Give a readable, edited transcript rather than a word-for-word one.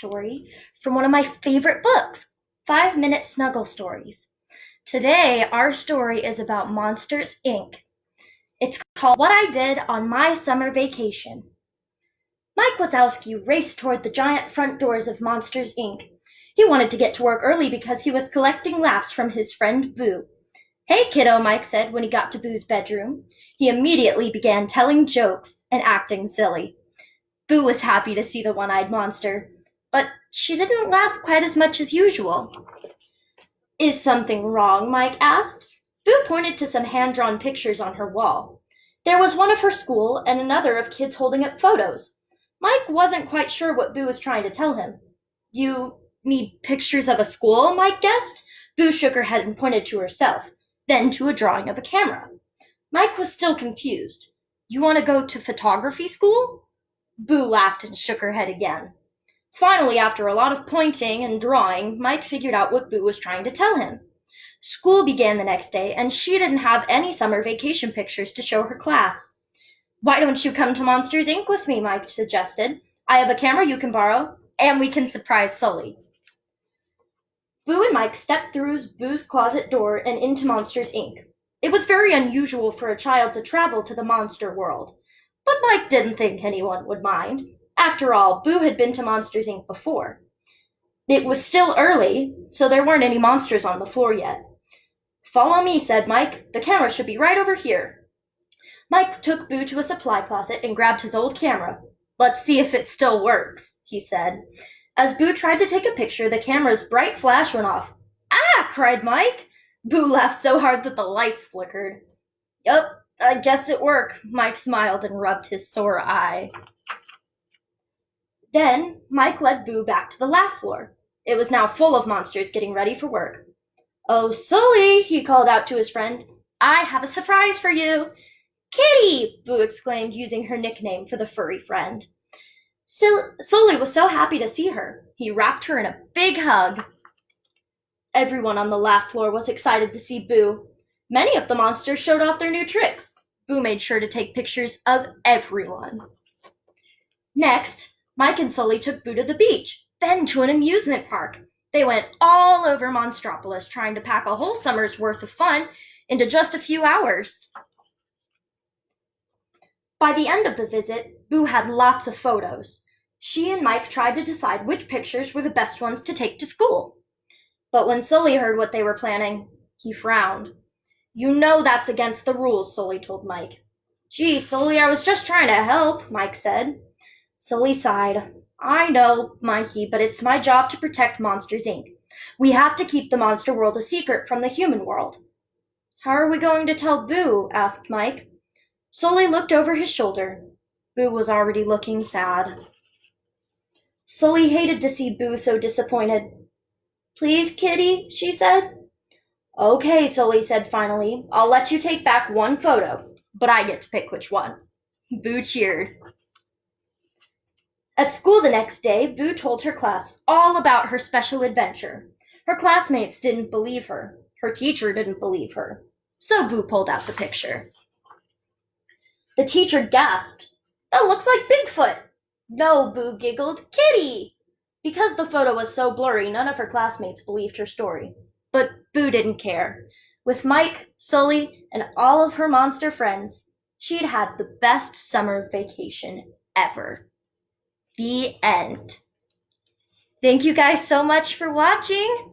story from one of my favorite books, 5 Minute Snuggle Stories. Today, our story is about Monsters, Inc. It's called What I Did on My Summer Vacation. Mike Wazowski raced toward the giant front doors of Monsters, Inc. He wanted to get to work early because he was collecting laughs from his friend Boo. "Hey, kiddo," Mike said when he got to Boo's bedroom. He immediately began telling jokes and acting silly. Boo was happy to see the one-eyed monster, but she didn't laugh quite as much as usual. "Is something wrong?" Mike asked. Boo pointed to some hand-drawn pictures on her wall. There was one of her school and another of kids holding up photos. Mike wasn't quite sure what Boo was trying to tell him. "You need pictures of a school?" Mike guessed. Boo shook her head and pointed to herself, then to a drawing of a camera. Mike was still confused. "You want to go to photography school?" Boo laughed and shook her head again. Finally, after a lot of pointing and drawing, Mike figured out what Boo was trying to tell him. School began the next day, and she didn't have any summer vacation pictures to show her class. "Why don't you come to Monsters, Inc. with me?" Mike suggested. "I have a camera you can borrow, and we can surprise Sully." Boo and Mike stepped through Boo's closet door and into Monsters, Inc. It was very unusual for a child to travel to the monster world, but Mike didn't think anyone would mind. After all, Boo had been to Monsters, Inc. before. It was still early, so there weren't any monsters on the floor yet. "Follow me," said Mike. "The camera should be right over here." Mike took Boo to a supply closet and grabbed his old camera. "Let's see if it still works," he said. As Boo tried to take a picture, the camera's bright flash went off. "Ah!" cried Mike. Boo laughed so hard that the lights flickered. "Yup, I guess it worked." Mike smiled and rubbed his sore eye. Then Mike led Boo back to the laugh floor. It was now full of monsters getting ready for work. "Oh, Sully," he called out to his friend. "I have a surprise for you." "Kitty!" Boo exclaimed, using her nickname for the furry friend. Sully was so happy to see her. He wrapped her in a big hug. Everyone on the laugh floor was excited to see Boo. Many of the monsters showed off their new tricks. Boo made sure to take pictures of everyone. Next, Mike and Sully took Boo to the beach, then to an amusement park. They went all over Monstropolis, trying to pack a whole summer's worth of fun into just a few hours. By the end of the visit, Boo had lots of photos. She and Mike tried to decide which pictures were the best ones to take to school. But when Sully heard what they were planning, he frowned. "You know that's against the rules," Sully told Mike. "Gee, Sully, I was just trying to help," Mike said. Sully sighed. "I know, Mikey, but it's my job to protect Monsters, Inc. We have to keep the monster world a secret from the human world." "How are we going to tell Boo?" asked Mike. Sully looked over his shoulder. Boo was already looking sad. Sully hated to see Boo so disappointed. "Please, Kitty," she said. "Okay," Sully said finally. "I'll let you take back one photo, but I get to pick which one." Boo cheered. At school the next day, Boo told her class all about her special adventure. Her classmates didn't believe her. Her teacher didn't believe her. So Boo pulled out the picture. The teacher gasped. "That looks like Bigfoot." "No," Boo giggled. "Kitty!" Because the photo was so blurry, none of her classmates believed her story. But Boo didn't care. With Mike, Sully, and all of her monster friends, she'd had the best summer vacation ever. The end. Thank you guys so much for watching.